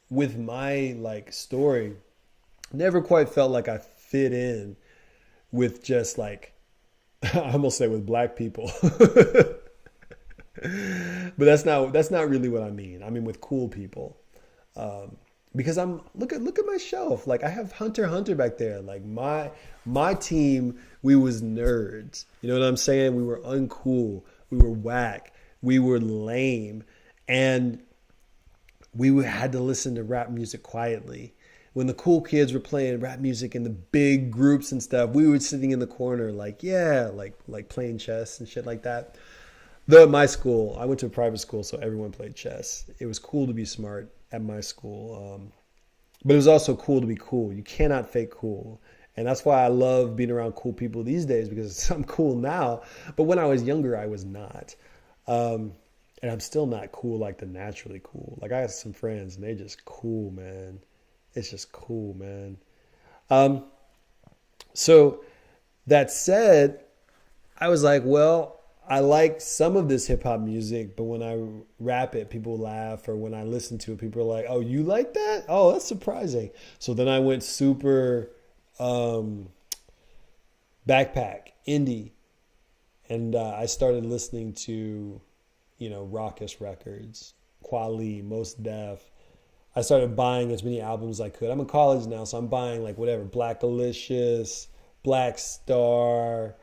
like story, never quite felt like I fit in with just like, I almost say with black people. But that's not really what I mean. I mean with cool people. Because I'm look at my shelf. Like I have Hunter x Hunter back there. Like my team, we was nerds. You know what I'm saying? We were uncool. We were whack. We were lame, and we had to listen to rap music quietly. When the cool kids were playing rap music in the big groups and stuff, we were sitting in the corner like playing chess and shit like that. Though at my school, I went to a private school, so everyone played chess. It was cool to be smart at my school. But it was also cool to be cool. You cannot fake cool. And that's why I love being around cool people these days, because I'm cool now. But when I was younger, I was not. And I'm still not cool like the naturally cool. Like I have some friends and they just cool, man. It's just cool, man. So that said, I was like, well, I like some of this hip hop music, but when I rap it, people laugh, or when I listen to it, people are like, oh, you like that? Oh, that's surprising. So then I went super backpack, indie, and I started listening to, raucous records, Quali, Mos Def. I started buying as many albums as I could. I'm in college now, so I'm buying like whatever, Black Delicious, Black Star.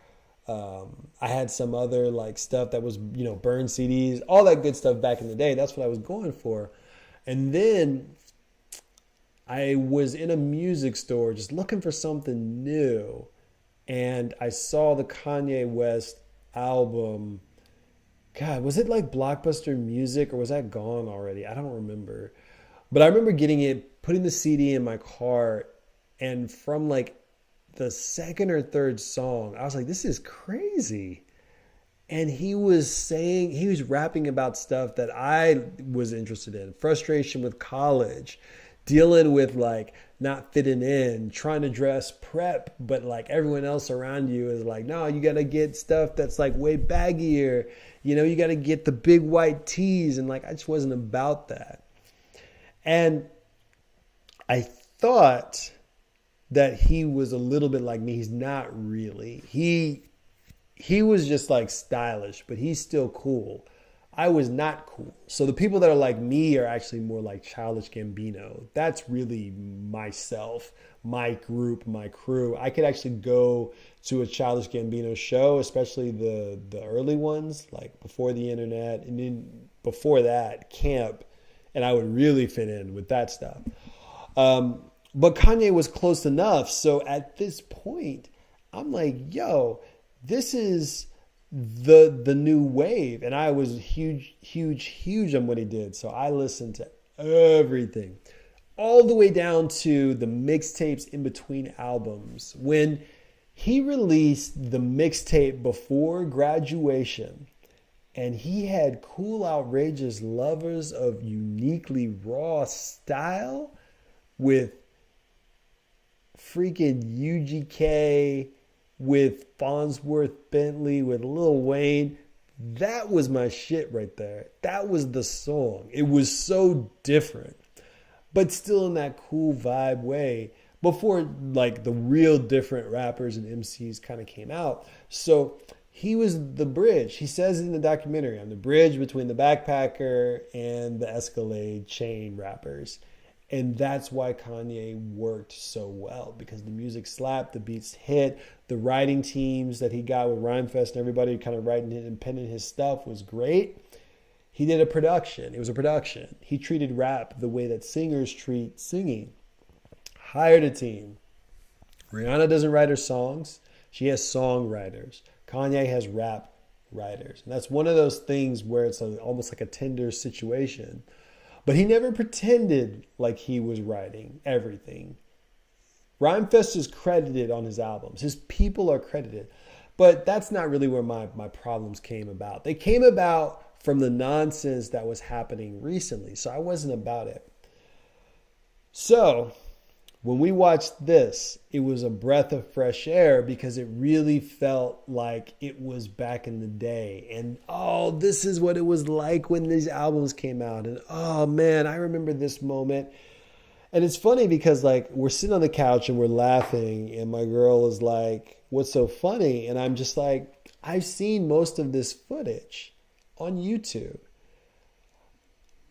I had some other like stuff that was, burn CDs, all that good stuff back in the day. That's what I was going for. And then I was in a music store just looking for something new. And I saw the Kanye West album. God, was it like Blockbuster Music or was that gone already? I don't remember. But I remember getting it, putting the CD in my car, and from like the second or third song, I was like, this is crazy. And he was rapping about stuff that I was interested in. Frustration with college, dealing with like not fitting in, trying to dress prep, but like everyone else around you is like, no, you got to get stuff that's like way baggier. You got to get the big white tees. And like, I just wasn't about that. And I thought that he was a little bit like me. He's not really. He was just like stylish, but he's still cool. I was not cool. So the people that are like me are actually more like Childish Gambino. That's really myself, my group, my crew. I could actually go to a Childish Gambino show, especially the early ones, like before the internet, and then before that, camp, and I would really fit in with that stuff. But Kanye was close enough. So at this point, I'm like, yo, this is the new wave. And I was huge on what he did. So I listened to everything, all the way down to the mixtapes in between albums. When he released the mixtape before graduation, and he had Cool Outrageous Lovers of Uniquely Raw Style with freaking UGK, with Farnsworth Bentley, with Lil Wayne. That was my shit right there. That was the song. It was so different, but still in that cool vibe way, before like the real different rappers and MCs kind of came out. So he was the bridge. He says in the documentary, I'm the bridge between the Backpacker and the Escalade chain rappers. And that's why Kanye worked so well, because the music slapped, the beats hit, the writing teams that he got with Rhymefest and everybody kind of writing and penning his stuff was great. He did a production. It was a production. He treated rap the way that singers treat singing. Hired a team. Rihanna doesn't write her songs. She has songwriters. Kanye has rap writers. And that's one of those things where it's almost like a Tinder situation. But he never pretended like he was writing everything. Rhymefest is credited on his albums. His people are credited. But that's not really where my problems came about. They came about from the nonsense that was happening recently. So I wasn't about it. So when we watched this, it was a breath of fresh air, because it really felt like it was back in the day. And oh, this is what it was like when these albums came out. And oh man, I remember this moment. And it's funny because like we're sitting on the couch and we're laughing, and my girl is like, what's so funny? And I'm just like, I've seen most of this footage on YouTube.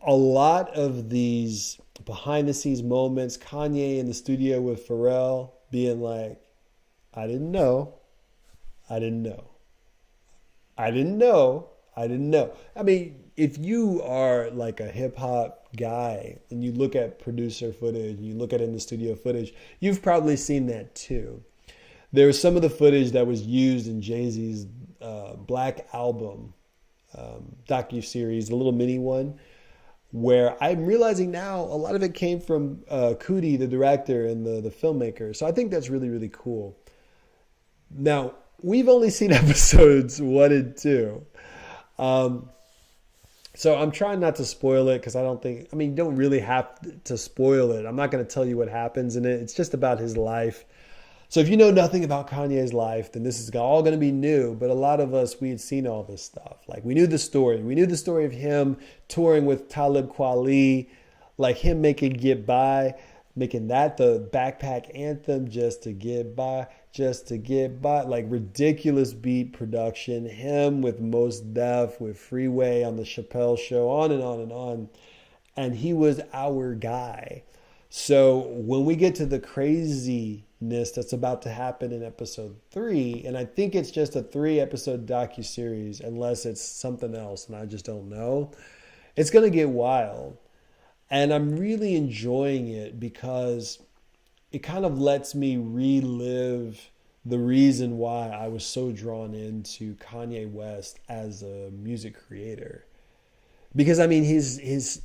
A lot of these behind the scenes moments, Kanye in the studio with Pharrell being like, I didn't know. I mean, if you are like a hip hop guy and you look at producer footage, and you look at in the studio footage, you've probably seen that too. There was some of the footage that was used in Jay-Z's Black Album docuseries, the little mini one, where I'm realizing now a lot of it came from Cootie, the director and the filmmaker. So I think that's really, really cool. Now, we've only seen episodes 1 and 2. Um, so I'm trying not to spoil it because you don't really have to spoil it. I'm not going to tell you what happens in it. It's just about his life. So if you know nothing about Kanye's life, then this is all going to be new. But a lot of us, we had seen all this stuff. Like we knew the story. We knew the story of him touring with Talib Kweli, like him making Get By, making that the backpack anthem, just to get by, just to get by. Like ridiculous beat production. Him with Mos Def, with Freeway on the Chappelle Show, on and on and on. And he was our guy. So when we get to the craziness that's about to happen in episode 3, and I think it's just a 3-episode docuseries, unless it's something else, and I just don't know, it's going to get wild. And I'm really enjoying it because it kind of lets me relive the reason why I was so drawn into Kanye West as a music creator. Because I mean, his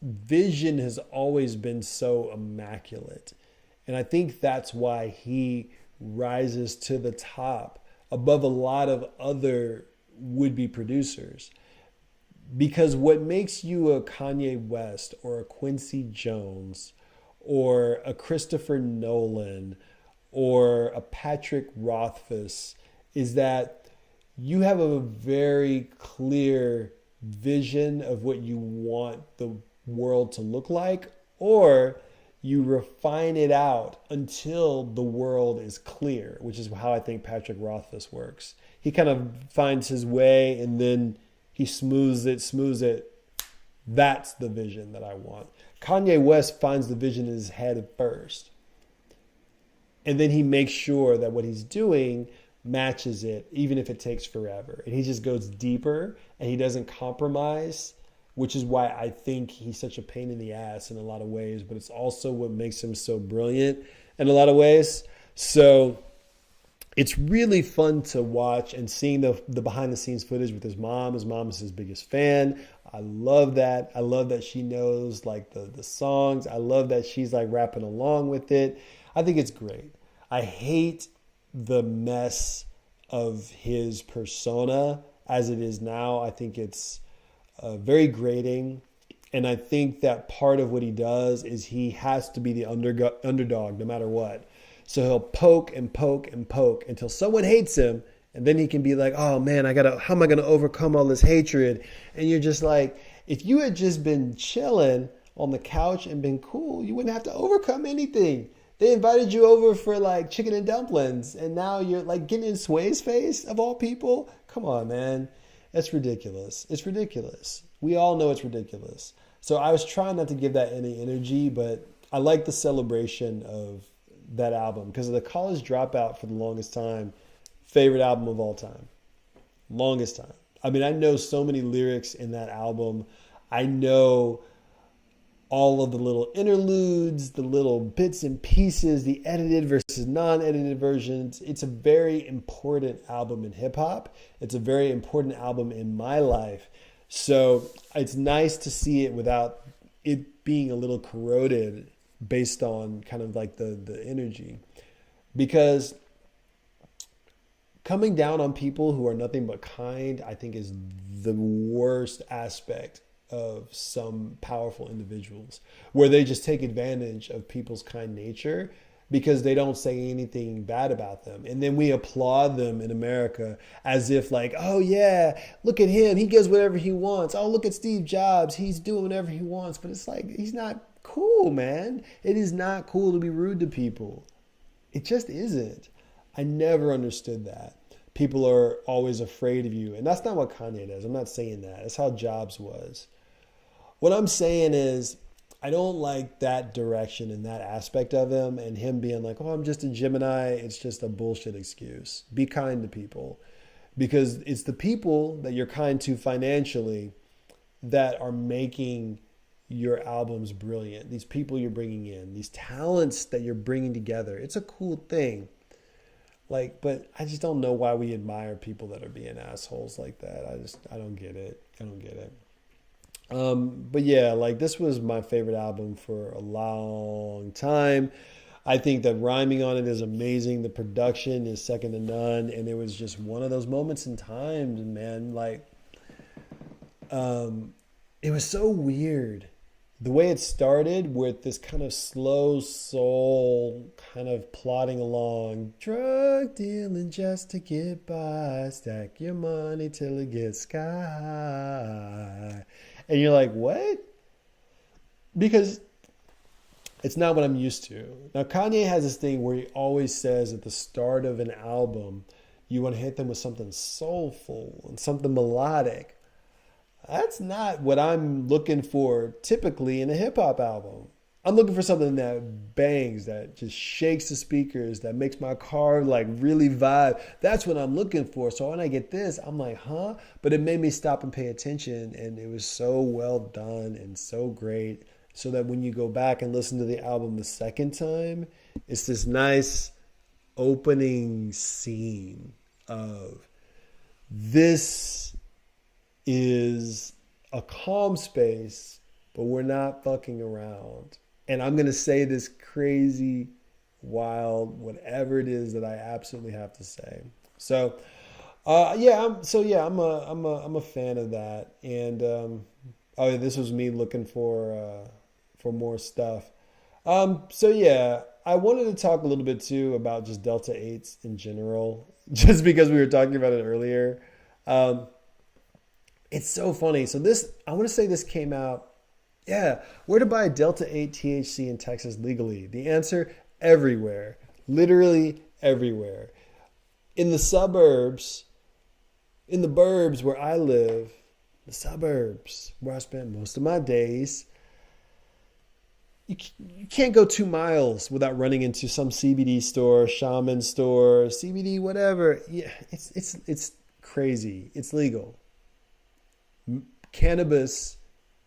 vision has always been so immaculate. And I think that's why he rises to the top above a lot of other would-be producers. Because what makes you a Kanye West or a Quincy Jones or a Christopher Nolan or a Patrick Rothfuss is that you have a very clear vision of what you want the world to look like, or you refine it out until the world is clear, which is how I think Patrick Rothfuss works. He kind of finds his way and then he smooths it. That's the vision that I want. Kanye West finds the vision in his head first. And then he makes sure that what he's doing matches it, even if it takes forever. And he just goes deeper and he doesn't compromise, which is why I think he's such a pain in the ass in a lot of ways, but it's also what makes him so brilliant in a lot of ways. So it's really fun to watch, and seeing the behind the scenes footage with his mom. His mom is his biggest fan. I love that. I love that she knows like the songs. I love that she's like rapping along with it. I think it's great. I hate the mess of his persona as it is now. I think it's very grating. And I think that part of what he does is he has to be the underdog no matter what. So he'll poke and poke and poke until someone hates him. And then he can be like, oh man, how am I going to overcome all this hatred? And you're just like, if you had just been chilling on the couch and been cool, you wouldn't have to overcome anything. They invited you over for like chicken and dumplings. And now you're like getting in Sway's face of all people. Come on, man. That's ridiculous. It's ridiculous. We all know it's ridiculous. So I was trying not to give that any energy, but I like the celebration of that album because of the College Dropout for the longest time. Favorite album of all time. Longest time. I mean, I know so many lyrics in that album. I know all of the little interludes, the little bits and pieces, the edited versus non-edited versions. It's a very important album in hip hop. It's a very important album in my life. So it's nice to see it without it being a little corroded based on kind of like the energy. Because coming down on people who are nothing but kind, I think is the worst aspect of some powerful individuals, where they just take advantage of people's kind nature because they don't say anything bad about them. And then we applaud them in America as if like, oh yeah, look at him. He does whatever he wants. Oh, look at Steve Jobs. He's doing whatever he wants. But it's like, he's not cool, man. It is not cool to be rude to people. It just isn't. I never understood that. People are always afraid of you. And that's not what Kanye does. I'm not saying that. That's how Jobs was. What I'm saying is I don't like that direction and that aspect of him, and him being like, oh, I'm just a Gemini. It's just a bullshit excuse. Be kind to people, because it's the people that you're kind to financially that are making your albums brilliant. These people you're bringing in, these talents that you're bringing together. It's a cool thing. Like, but I just don't know why we admire people that are being assholes like that. I don't get it. I don't get it. But yeah, like this was my favorite album for a long time. I think that rhyming on it is amazing. The production is second to none, and it was just one of those moments in time, man. Like, um, it was so weird. The way it started with this kind of slow soul kind of plodding along, drug dealing just to get by, stack your money till it gets sky. And you're like, what? Because it's not what I'm used to. Now, Kanye has this thing where he always says at the start of an album, you want to hit them with something soulful and something melodic. That's not what I'm looking for typically in a hip hop album. I'm looking for something that bangs, that just shakes the speakers, that makes my car like really vibe. That's what I'm looking for. So when I get this, I'm like, huh? But it made me stop and pay attention, and it was so well done and so great. So that when you go back and listen to the album the second time, it's this nice opening scene of this is a calm space, but we're not fucking around. And I'm gonna say this crazy, wild, whatever it is that I absolutely have to say. So, I'm a fan of that. And oh, this was me looking for more stuff. I wanted to talk a little bit too about just Delta 8s in general, just because we were talking about it earlier. It's so funny. So I want to say this came out. Yeah, where to buy Delta 8 THC in Texas legally? The answer, everywhere. Literally everywhere. In the suburbs, in the burbs where I live, the suburbs where I spend most of my days, you can't go 2 miles without running into some CBD store, shaman store, CBD, whatever. Yeah, it's crazy. It's legal. Cannabis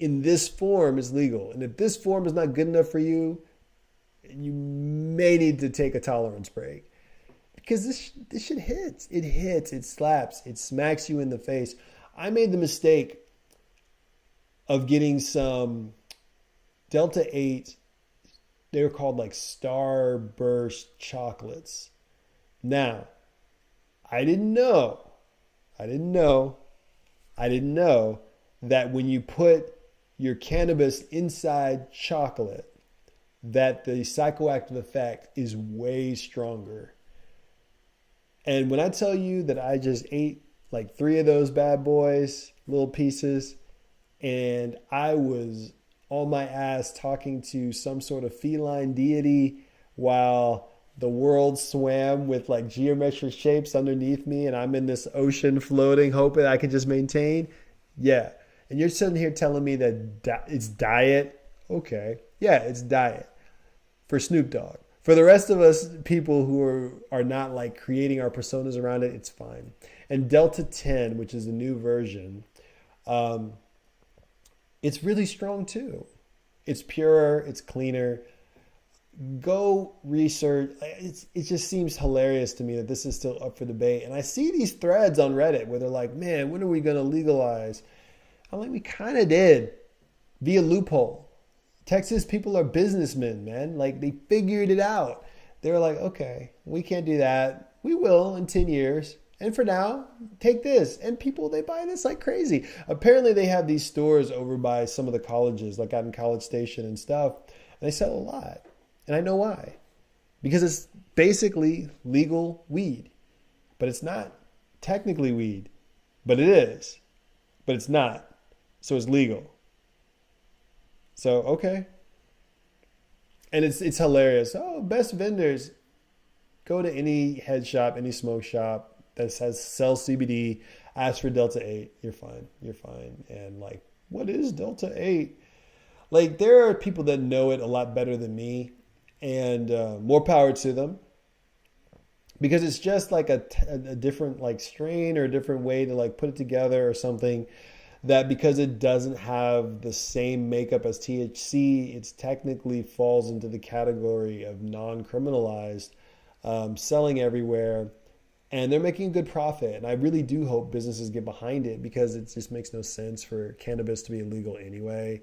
in this form is legal. And if this form is not good enough for you, you may need to take a tolerance break. Because this shit hits. It hits. It slaps. It smacks you in the face. I made the mistake of getting some Delta 8. They were called like Starburst chocolates. Now, I didn't know that when you put your cannabis inside chocolate, that the psychoactive effect is way stronger. And when I tell you that I just ate like 3 of those bad boys, little pieces, and I was on my ass talking to some sort of feline deity while the world swam with like geometric shapes underneath me, and I'm in this ocean floating, hoping I can just maintain. Yeah. And you're sitting here telling me that it's diet. Okay. Yeah, it's diet for Snoop Dogg. For the rest of us people who are not like creating our personas around it, it's fine. And Delta 10, which is the new version, it's really strong too. It's purer, it's cleaner. Go research. It just seems hilarious to me that this is still up for debate. And I see these threads on Reddit where they're like, man, when are we going to legalize? I'm like, we kind of did via loophole. Texas people are businessmen, man. Like they figured it out. They were like, okay, we can't do that. We will in 10 years. And for now, take this. And people, they buy this like crazy. Apparently they have these stores over by some of the colleges, like out in College Station and stuff. And they sell a lot. And I know why. Because it's basically legal weed. But it's not technically weed. But it is. But it's not. So it's legal. So, okay. And it's hilarious. Oh, best vendors. Go to any head shop, any smoke shop that sells CBD. Ask for Delta 8. You're fine. You're fine. And like, what is Delta 8? Like, there are people that know it a lot better than me. And more power to them. Because it's just like a different like strain or a different way to like put it together or something. That because it doesn't have the same makeup as THC, it technically falls into the category of non-criminalized, selling everywhere. and they're making a good profit. And I really do hope businesses get behind it, because it just makes no sense for cannabis to be illegal anyway.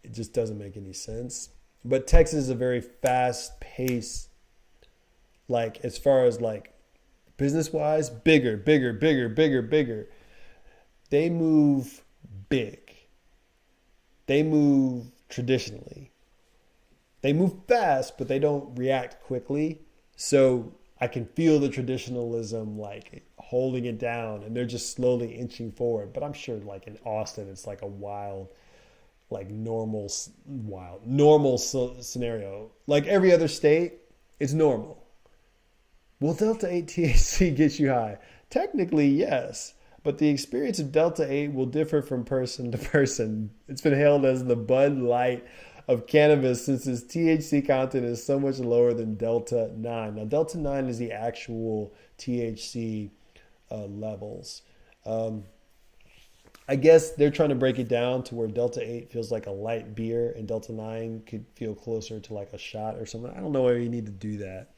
It just doesn't make any sense. But Texas is a very fast pace, like as far as like business wise, bigger. They move big. They move traditionally. They move fast, but they don't react quickly. So I can feel the traditionalism like holding it down, and they're just slowly inching forward. But I'm sure like in Austin, it's like a wild, like normal scenario. Like every other state, it's normal. Will Delta 8 THC get you high? Technically, yes. But the experience of Delta 8 will differ from person to person. It's been hailed as the Bud Light of cannabis, since its THC content is so much lower than Delta 9. Now, Delta 9 is the actual THC levels. I guess they're trying to break it down to where Delta 8 feels like a light beer and Delta 9 could feel closer to like a shot or something. I don't know why you need to do that.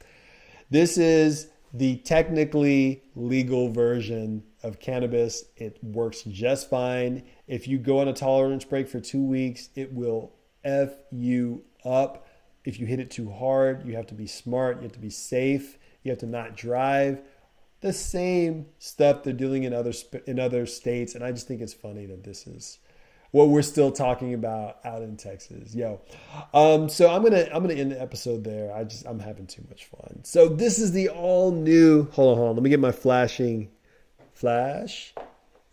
This is the technically legal version of cannabis. It works just fine. If you go on a tolerance break for 2 weeks, it will F you up. If you hit it too hard, you have to be smart. You have to be safe. You have to not drive. The same stuff they're doing in other states. And I just think it's funny that this is what we're still talking about out in Texas. So I'm gonna end the episode there. I'm having too much fun. So this is the all new. Hold on. Let me get my flashing flash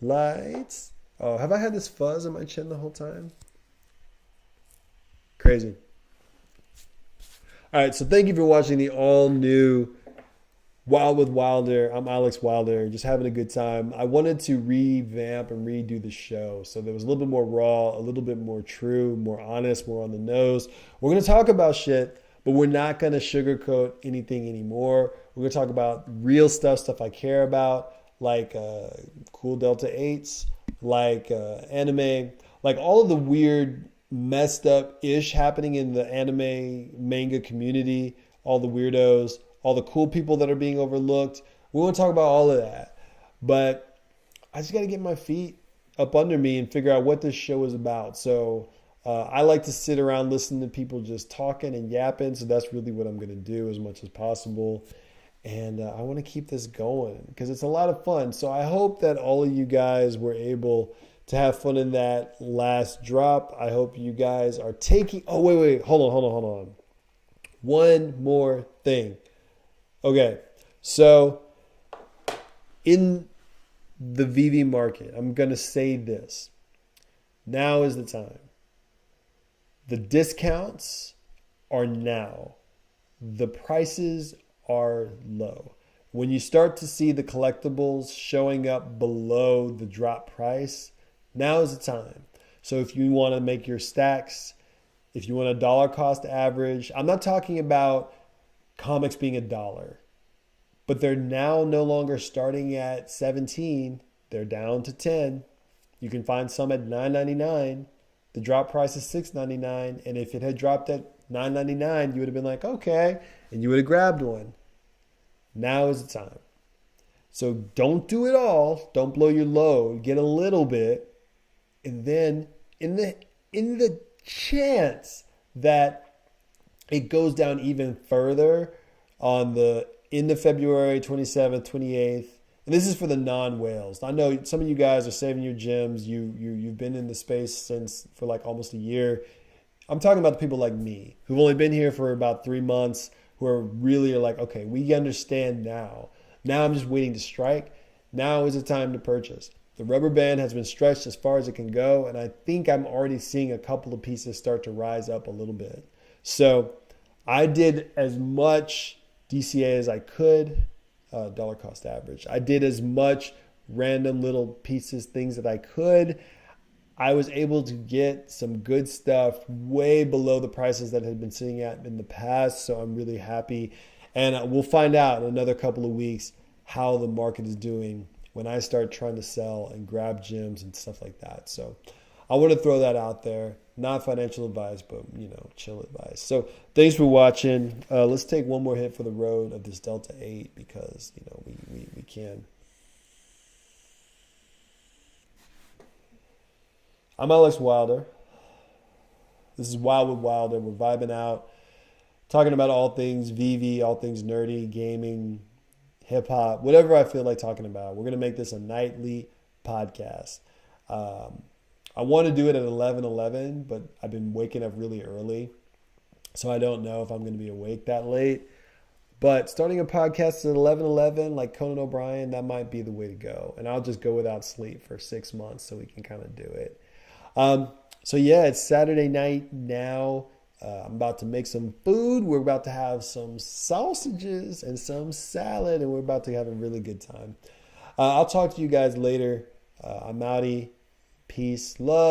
lights. Oh, have I had this fuzz on my chin the whole time? Crazy. All right. So thank you for watching the all new Wild with Wilder. I'm Alex Wilder, just having a good time. I wanted to revamp and redo the show, so there was a little bit more raw, a little bit more true, more honest, more on the nose. We're going to talk about shit, but we're not going to sugarcoat anything anymore. We're going to talk about real stuff I care about, like cool Delta 8s, like anime, like all of the weird, messed up-ish happening in the anime manga community, all the weirdos, all the cool people that are being overlooked. We want to talk about all of that. But I just got to get my feet up under me and figure out what this show is about. So I like to sit around listening to people just talking and yapping. So that's really what I'm going to do as much as possible. And I want to keep this going because it's a lot of fun. So I hope that all of you guys were able to have fun in that last drop. I hope you guys are taking... Oh, wait. Hold on. One more thing. Okay, so in the Veve market, I'm going to say this. Now is the time. The discounts are now. The prices are low. When you start to see the collectibles showing up below the drop price, now is the time. So if you want to make your stacks, if you want a dollar cost average, I'm not talking about comics being $1, but they're now no longer starting at 17. They're down to 10. You can find some at $9.99. The drop price is $6.99. And if it had dropped at $9.99, you would have been like, okay, and you would have grabbed one. Now is the time. So don't do it all. Don't blow your load. Get a little bit. And then in the chance that it goes down even further in the February 27th, 28th. And this is for the non-whales. I know some of you guys are saving your gems. You've been in the space for like almost a year. I'm talking about the people like me who've only been here for about 3 months, who are really like, okay, we understand now. Now I'm just waiting to strike. Now is the time to purchase. The rubber band has been stretched as far as it can go. And I think I'm already seeing a couple of pieces start to rise up a little bit. So I did as much DCA as I could, dollar cost average. I did as much random little pieces, things that I could. I was able to get some good stuff way below the prices that had been sitting at in the past. So I'm really happy. And we'll find out in another couple of weeks how the market is doing when I start trying to sell and grab gems and stuff like that. So I want to throw that out there. Not financial advice, but, chill advice. So thanks for watching. Let's take one more hit for the road of this Delta 8 because, we can. I'm Alex Wilder. This is Wild with Wilder. We're vibing out, talking about all things Veve, all things nerdy, gaming, hip hop, whatever I feel like talking about. We're going to make this a nightly podcast. I want to do it at 11:11, but I've been waking up really early, so I don't know if I'm going to be awake that late. But starting a podcast at 11:11, like Conan O'Brien, that might be the way to go. And I'll just go without sleep for 6 months so we can kind of do it. So yeah, it's Saturday night now. I'm about to make some food. We're about to have some sausages and some salad, and we're about to have a really good time. I'll talk to you guys later. I'm outie. Peace, love.